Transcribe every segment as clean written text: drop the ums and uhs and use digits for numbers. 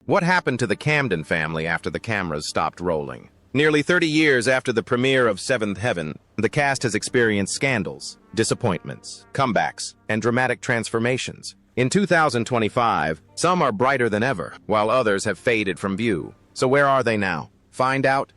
What happened to the Camden family after the cameras stopped rolling? Nearly 30 years after the premiere of Seventh Heaven, the cast has experienced scandals, disappointments, comebacks, and dramatic transformations. In 2025, some are brighter than ever, while others have faded from view. So where are they now? Find out.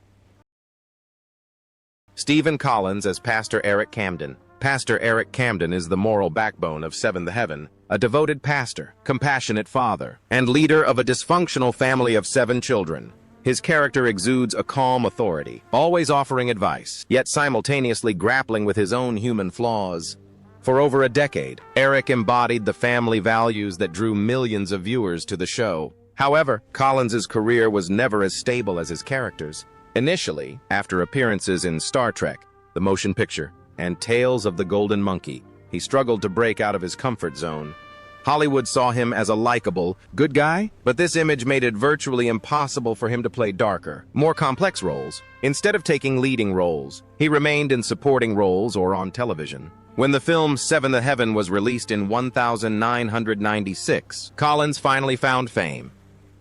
Stephen Collins as Pastor Eric Camden. Pastor Eric Camden is the moral backbone of Seventh Heaven, a devoted pastor, compassionate father, and leader of a dysfunctional family of 7 children. His character exudes a calm authority, always offering advice, yet simultaneously grappling with his own human flaws. For over a decade, Eric embodied the family values that drew millions of viewers to the show. However, Collins's career was never as stable as his characters. Initially, after appearances in Star Trek, the motion picture, and Tales of the Golden Monkey, he struggled to break out of his comfort zone. Hollywood saw him as a likable, good guy, but this image made it virtually impossible for him to play darker, more complex roles. Instead of taking leading roles, he remained in supporting roles or on television. When the film Seventh Heaven was released in 1996, Collins finally found fame.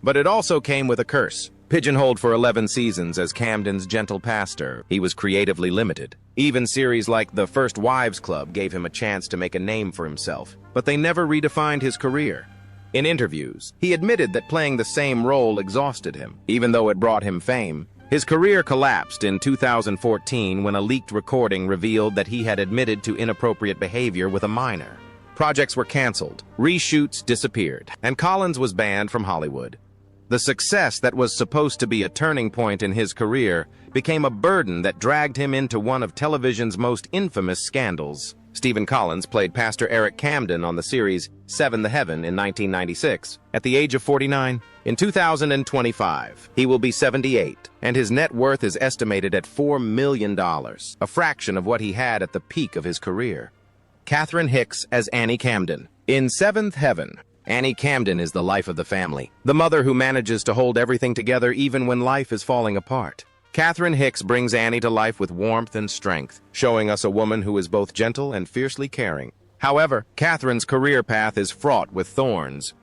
But it also came with a curse. Pigeonholed for 11 seasons as Camden's gentle pastor, he was creatively limited. Even series like The First Wives Club gave him a chance to make a name for himself, but they never redefined his career. In interviews, he admitted that playing the same role exhausted him, even though it brought him fame. His career collapsed in 2014 when a leaked recording revealed that he had admitted to inappropriate behavior with a minor. Projects were canceled, reshoots disappeared, and Collins was banned from Hollywood. The success that was supposed to be a turning point in his career became a burden that dragged him into one of television's most infamous scandals. Stephen Collins played Pastor Eric Camden on the series Seventh Heaven in 1996. At the age of 49, in 2025, he will be 78, and his net worth is estimated at $4 million, a fraction of what he had at the peak of his career. Catherine Hicks as Annie Camden. In Seventh Heaven, Annie Camden is the life of the family, the mother who manages to hold everything together even when life is falling apart. Catherine Hicks brings Annie to life with warmth and strength, showing us a woman who is both gentle and fiercely caring. However, Catherine's career path is fraught with thorns.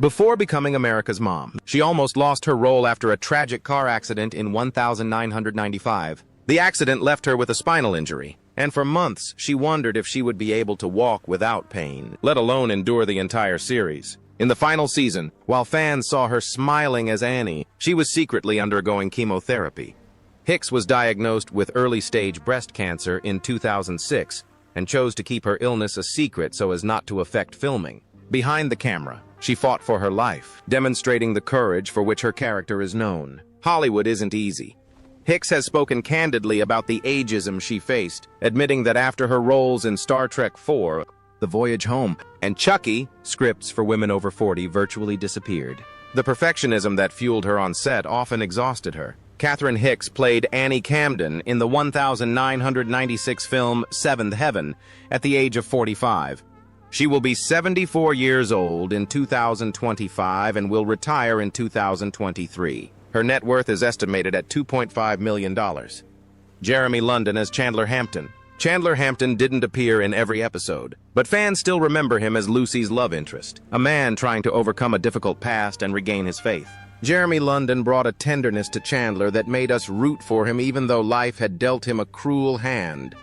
Before becoming America's mom, she almost lost her role after a tragic car accident in 1995. The accident left her with a spinal injury, and for months she wondered if she would be able to walk without pain, let alone endure the entire series. In the final season, while fans saw her smiling as Annie, she was secretly undergoing chemotherapy. Hicks was diagnosed with early-stage breast cancer in 2006 and chose to keep her illness a secret so as not to affect filming. Behind the camera, she fought for her life, demonstrating the courage for which her character is known. Hollywood isn't easy. Hicks has spoken candidly about the ageism she faced, admitting that after her roles in Star Trek IV, The Voyage Home, and Chucky, scripts for women over 40 virtually disappeared. The perfectionism that fueled her on set often exhausted her. Catherine Hicks played Annie Camden in the 1996 film Seventh Heaven at the age of 45. She will be 74 years old in 2025 and will retire in 2023. Her net worth is estimated at $2.5 million. Jeremy London as Chandler Hampton. Chandler Hampton didn't appear in every episode, but fans still remember him as Lucy's love interest, a man trying to overcome a difficult past and regain his faith. Jeremy London brought a tenderness to Chandler that made us root for him even though life had dealt him a cruel hand.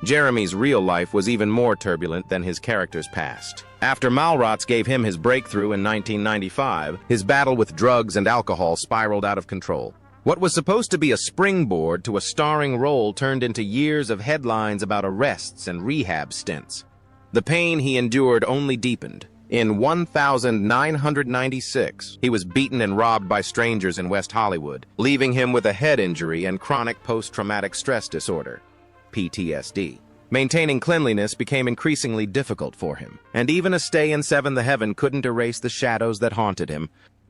Jeremy's real life was even more turbulent than his character's past. After Mallrats gave him his breakthrough in 1995, his battle with drugs and alcohol spiraled out of control. What was supposed to be a springboard to a starring role turned into years of headlines about arrests and rehab stints. The pain he endured only deepened. In 1996, he was beaten and robbed by strangers in West Hollywood, leaving him with a head injury and chronic post-traumatic stress disorder, PTSD. Maintaining cleanliness became increasingly difficult for him, and even a stay in Seventh Heaven couldn't erase the shadows that haunted him.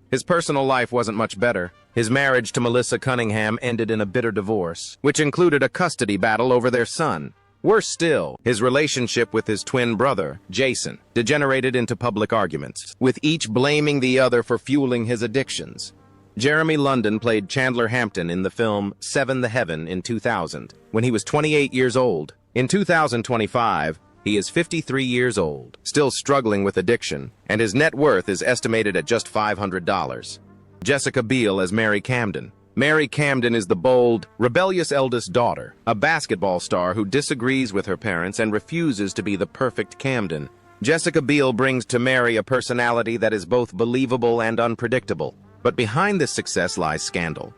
His personal life wasn't much better. His marriage to Melissa Cunningham ended in a bitter divorce, which included a custody battle over their son. Worse still, his relationship with his twin brother, Jason, degenerated into public arguments, with each blaming the other for fueling his addictions. Jeremy London played Chandler Hampton in the film Seventh Heaven in 2000, when he was 28 years old. In 2025, he is 53 years old, still struggling with addiction, and his net worth is estimated at just $500. Jessica Biel as Mary Camden. Mary Camden is the bold, rebellious eldest daughter, a basketball star who disagrees with her parents and refuses to be the perfect Camden. Jessica Biel brings to Mary a personality that is both believable and unpredictable. But behind this success lies scandal.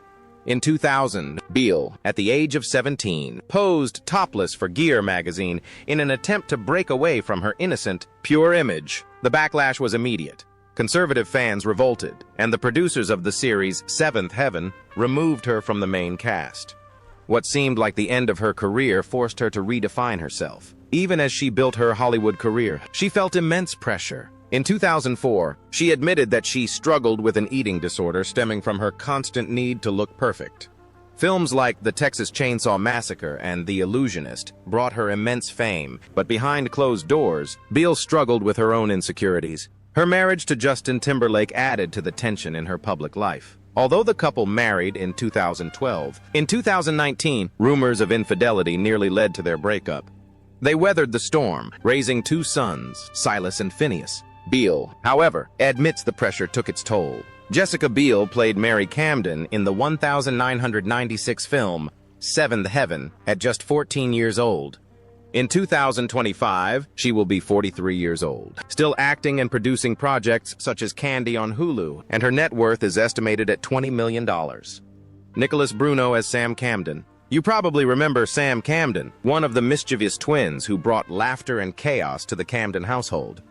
In 2000, Biel, at the age of 17, posed topless for Gear magazine in an attempt to break away from her innocent, pure image. The backlash was immediate. Conservative fans revolted, and the producers of the series Seventh Heaven removed her from the main cast. What seemed like the end of her career forced her to redefine herself. Even as she built her Hollywood career, she felt immense pressure. In 2004, she admitted that she struggled with an eating disorder stemming from her constant need to look perfect. Films like The Texas Chainsaw Massacre and The Illusionist brought her immense fame, but behind closed doors, Biel struggled with her own insecurities. Her marriage to Justin Timberlake added to the tension in her public life. Although the couple married in 2012, in 2019, rumors of infidelity nearly led to their breakup. They weathered the storm, raising two sons, Silas and Phineas. Biel, however, admits the pressure took its toll. Jessica Biel played Mary Camden in the 1996 film Seventh Heaven at just 14 years old. In 2025, she will be 43 years old, still acting and producing projects such as Candy on Hulu, and her net worth is estimated at $20 million. Nicholas Bruno as Sam Camden. You probably remember Sam Camden, one of the mischievous twins who brought laughter and chaos to the Camden household.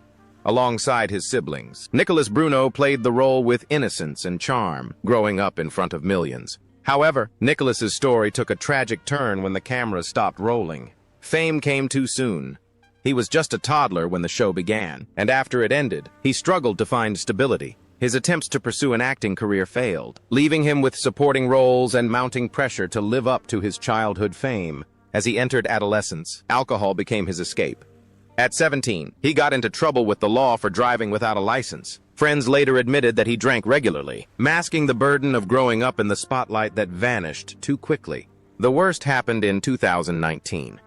Alongside his siblings, Nicholas Bruno played the role with innocence and charm, growing up in front of millions. However, Nicholas's story took a tragic turn when the cameras stopped rolling. Fame came too soon. He was just a toddler when the show began, and after it ended, he struggled to find stability. His attempts to pursue an acting career failed, leaving him with supporting roles and mounting pressure to live up to his childhood fame. As he entered adolescence, alcohol became his escape. At 17, he got into trouble with the law for driving without a license. Friends later admitted that he drank regularly, masking the burden of growing up in the spotlight that vanished too quickly. The worst happened in 2019.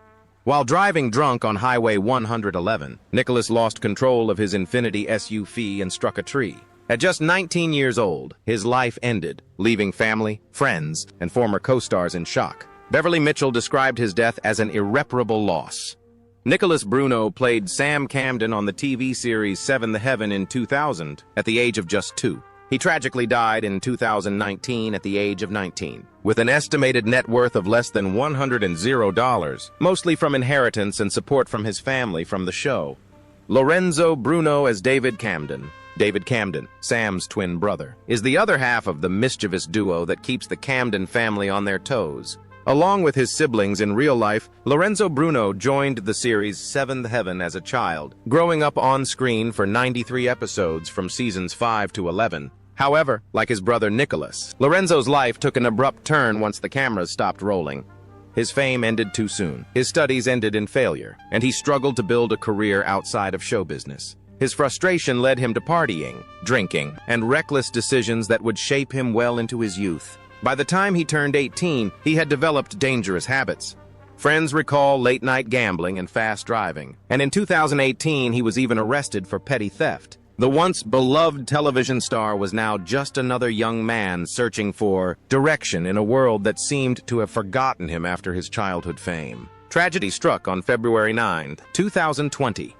While driving drunk on Highway 111, Nicholas lost control of his Infiniti SUV and struck a tree. At just 19 years old, his life ended, leaving family, friends, and former co-stars in shock. Beverly Mitchell described his death as an irreparable loss. Nicholas Bruno played Sam Camden on the TV series Seventh Heaven in 2000 at the age of just 2. He tragically died in 2019 at the age of 19, with an estimated net worth of less than $100, mostly from inheritance and support from his family from the show. Lorenzo Bruno as David Camden. David Camden, Sam's twin brother, is the other half of the mischievous duo that keeps the Camden family on their toes. Along with his siblings in real life, Lorenzo Bruno joined the series Seventh Heaven as a child, growing up on screen for 93 episodes from seasons 5 to 11. However, like his brother Nicholas, Lorenzo's life took an abrupt turn once the cameras stopped rolling. His fame ended too soon, his studies ended in failure, and he struggled to build a career outside of show business. His frustration led him to partying, drinking, and reckless decisions that would shape him well into his youth. By the time he turned 18, he had developed dangerous habits. Friends recall late-night gambling and fast driving, and in 2018 he was even arrested for petty theft. The once beloved television star was now just another young man searching for direction in a world that seemed to have forgotten him after his childhood fame. Tragedy struck on February 9, 2020.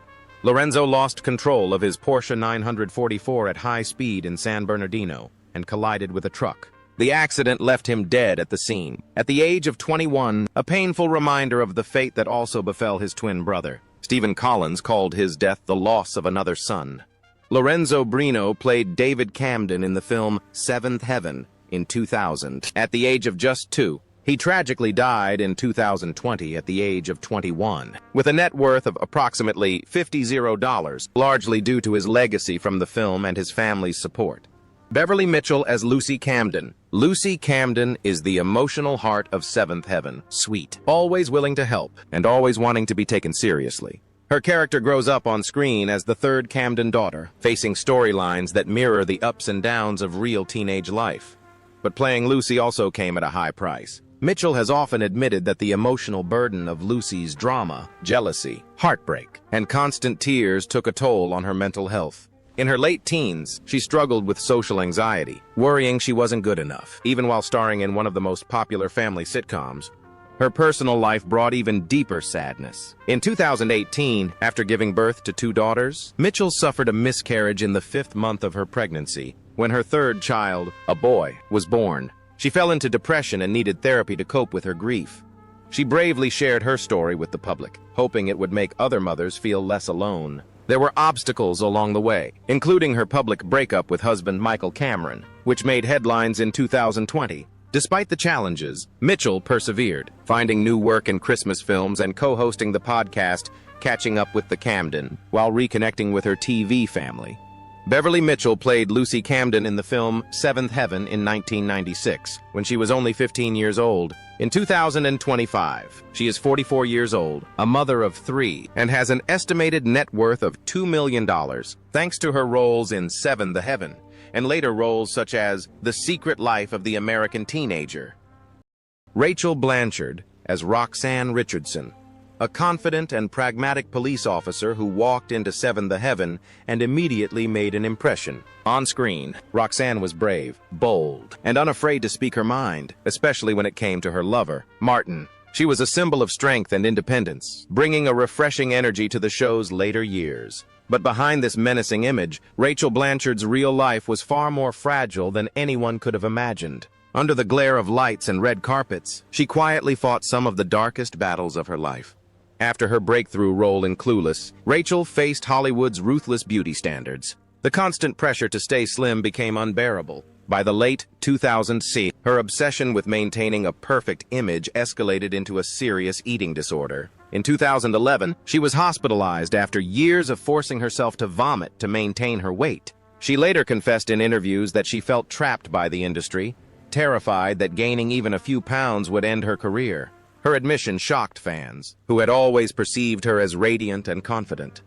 Lorenzo lost control of his Porsche 944 at high speed in San Bernardino and collided with a truck. The accident left him dead at the scene. At the age of 21, a painful reminder of the fate that also befell his twin brother. Stephen Collins called his death the loss of another son. Lorenzo Bruno played David Camden in the film Seventh Heaven in 2000. At the age of just 2, he tragically died in 2020 at the age of 21, with a net worth of approximately $50, largely due to his legacy from the film and his family's support. Beverly Mitchell as Lucy Camden. Lucy Camden is the emotional heart of Seventh Heaven, sweet, always willing to help, and always wanting to be taken seriously. Her character grows up on screen as the third Camden daughter, facing storylines that mirror the ups and downs of real teenage life. But playing Lucy also came at a high price. Mitchell has often admitted that the emotional burden of Lucy's drama, jealousy, heartbreak, and constant tears took a toll on her mental health. In her late teens, she struggled with social anxiety, worrying she wasn't good enough, even while starring in one of the most popular family sitcoms. Her personal life brought even deeper sadness. In 2018, after giving birth to 2 daughters, Mitchell suffered a miscarriage in the 5th month of her pregnancy. When her 3rd child, a boy, was born, she fell into depression and needed therapy to cope with her grief. She bravely shared her story with the public, hoping it would make other mothers feel less alone. There were obstacles along the way, including her public breakup with husband Michael Cameron, which made headlines in 2020. Despite the challenges, Mitchell persevered, finding new work in Christmas films and co-hosting the podcast Catching Up with the Camden, while reconnecting with her TV family. Beverly Mitchell played Lucy Camden in the film Seventh Heaven in 1996, when she was only 15 years old. In 2025, she is 44 years old, a mother of 3, and has an estimated net worth of $2 million, thanks to her roles in Seventh Heaven, and later roles such as The Secret Life of the American Teenager. Rachel Blanchard as Roxanne Richardson, a confident and pragmatic police officer who walked into Seventh Heaven and immediately made an impression. On screen, Roxanne was brave, bold, and unafraid to speak her mind, especially when it came to her lover, Martin. She was a symbol of strength and independence, bringing a refreshing energy to the show's later years. But behind this menacing image, Rachel Blanchard's real life was far more fragile than anyone could have imagined. Under the glare of lights and red carpets, she quietly fought some of the darkest battles of her life. After her breakthrough role in Clueless, Rachel faced Hollywood's ruthless beauty standards. The constant pressure to stay slim became unbearable. By the late 2000s, her obsession with maintaining a perfect image escalated into a serious eating disorder. In 2011, she was hospitalized after years of forcing herself to vomit to maintain her weight. She later confessed in interviews that she felt trapped by the industry, terrified that gaining even a few pounds would end her career. Her admission shocked fans, who had always perceived her as radiant and confident.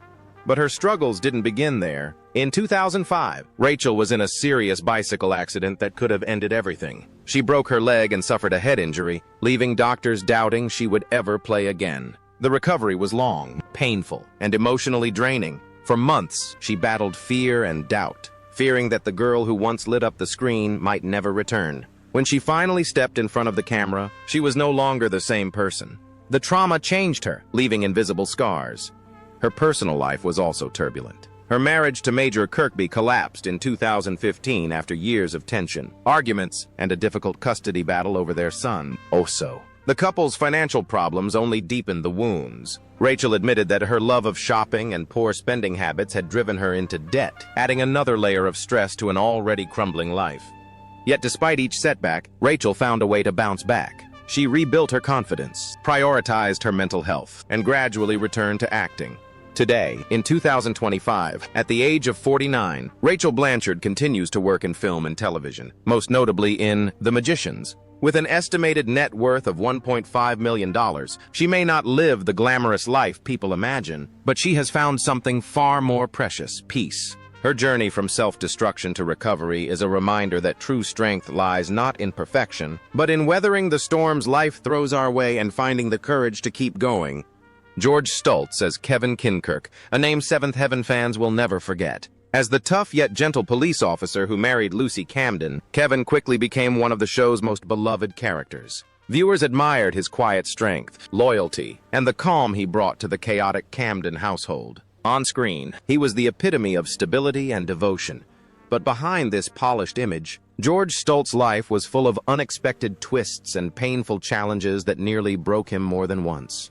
But her struggles didn't begin there. In 2005, Rachel was in a serious bicycle accident that could have ended everything. She broke her leg and suffered a head injury, leaving doctors doubting she would ever play again. The recovery was long, painful, and emotionally draining. For months, she battled fear and doubt, fearing that the girl who once lit up the screen might never return. When she finally stepped in front of the camera, she was no longer the same person. The trauma changed her, leaving invisible scars. Her personal life was also turbulent. Her marriage to Major Kirkby collapsed in 2015 after years of tension, arguments, and a difficult custody battle over their son, Oso. The couple's financial problems only deepened the wounds. Rachel admitted that her love of shopping and poor spending habits had driven her into debt, adding another layer of stress to an already crumbling life. Yet despite each setback, Rachel found a way to bounce back. She rebuilt her confidence, prioritized her mental health, and gradually returned to acting. Today, in 2025, at the age of 49, Rachel Blanchard continues to work in film and television, most notably in The Magicians. With an estimated net worth of $1.5 million, she may not live the glamorous life people imagine, but she has found something far more precious: peace. Her journey from self-destruction to recovery is a reminder that true strength lies not in perfection, but in weathering the storms life throws our way and finding the courage to keep going. George Stultz as Kevin Kinkirk, a name Seventh Heaven fans will never forget. As the tough yet gentle police officer who married Lucy Camden, Kevin quickly became one of the show's most beloved characters. Viewers admired his quiet strength, loyalty, and the calm he brought to the chaotic Camden household. On screen, he was the epitome of stability and devotion. But behind this polished image, George Stultz's life was full of unexpected twists and painful challenges that nearly broke him more than once.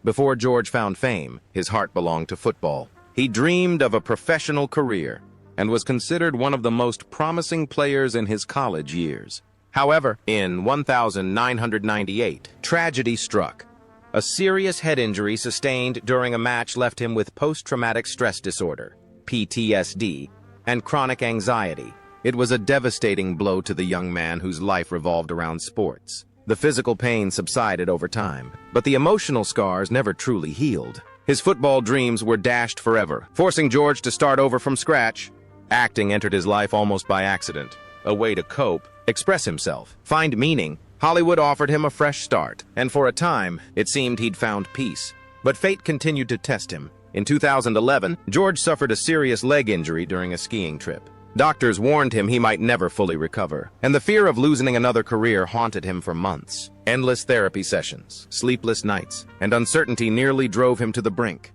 Before George found fame, his heart belonged to football. He dreamed of a professional career and was considered one of the most promising players in his college years. However, in 1998, tragedy struck. A serious head injury sustained during a match left him with post-traumatic stress disorder, PTSD, and chronic anxiety. It was a devastating blow to the young man whose life revolved around sports. The physical pain subsided over time, but the emotional scars never truly healed. His football dreams were dashed forever, forcing George to start over from scratch. Acting entered his life almost by accident, a way to cope, express himself, find meaning. Hollywood offered him a fresh start, and for a time, it seemed he'd found peace. But fate continued to test him. In 2011, George suffered a serious leg injury during a skiing trip. Doctors warned him he might never fully recover, and the fear of losing another career haunted him for months. Endless therapy sessions, sleepless nights, and uncertainty nearly drove him to the brink.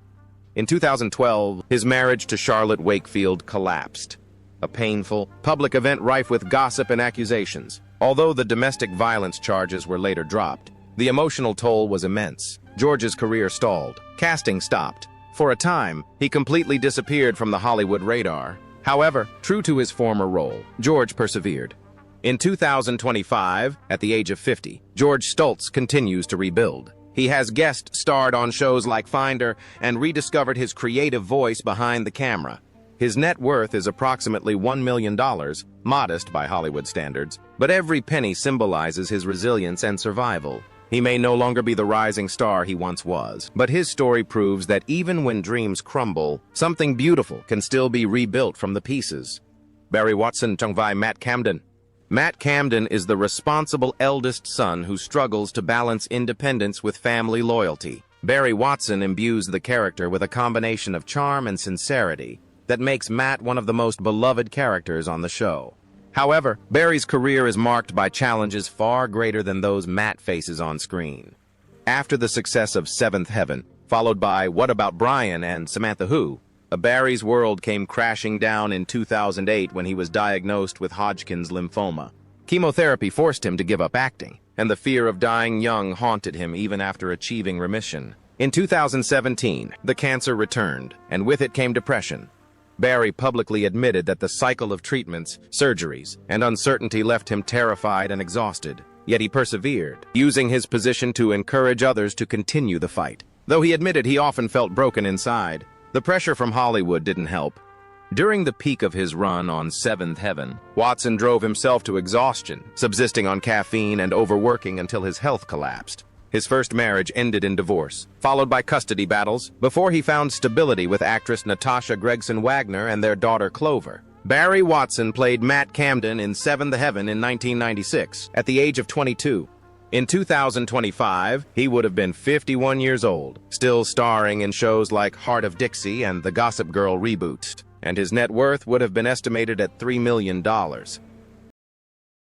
In 2012, his marriage to Charlotte Wakefield collapsed. A painful, public event rife with gossip and accusations. Although the domestic violence charges were later dropped, the emotional toll was immense. George's career stalled. Casting stopped. For a time, he completely disappeared from the Hollywood radar. However, true to his former role, George persevered. In 2025, at the age of 50, George Stoltz continues to rebuild. He has guest starred on shows like Finder and rediscovered his creative voice behind the camera. His net worth is approximately $1 million, modest by Hollywood standards, but every penny symbolizes his resilience and survival. He may no longer be the rising star he once was, but his story proves that even when dreams crumble, something beautiful can still be rebuilt from the pieces. Barry Watson Chungvai Matt Camden. Matt Camden is the responsible eldest son who struggles to balance independence with family loyalty. Barry Watson imbues the character with a combination of charm and sincerity that makes Matt one of the most beloved characters on the show. However, Barry's career is marked by challenges far greater than those Matt faces on screen. After the success of Seventh Heaven, followed by What About Brian and Samantha Who, Barry's world came crashing down in 2008 when he was diagnosed with Hodgkin's lymphoma. Chemotherapy forced him to give up acting, and the fear of dying young haunted him even after achieving remission. In 2017, the cancer returned, and with it came depression. Barry publicly admitted that the cycle of treatments, surgeries, and uncertainty left him terrified and exhausted. Yet he persevered, using his position to encourage others to continue the fight. Though he admitted he often felt broken inside, the pressure from Hollywood didn't help. During the peak of his run on Seventh Heaven, Watson drove himself to exhaustion, subsisting on caffeine and overworking until his health collapsed. His first marriage ended in divorce, followed by custody battles, before he found stability with actress Natasha Gregson Wagner and their daughter Clover. Barry Watson played Matt Camden in Seventh Heaven in 1996, at the age of 22. In 2025, he would have been 51 years old, still starring in shows like Heart of Dixie and The Gossip Girl reboot, and his net worth would have been estimated at $3 million.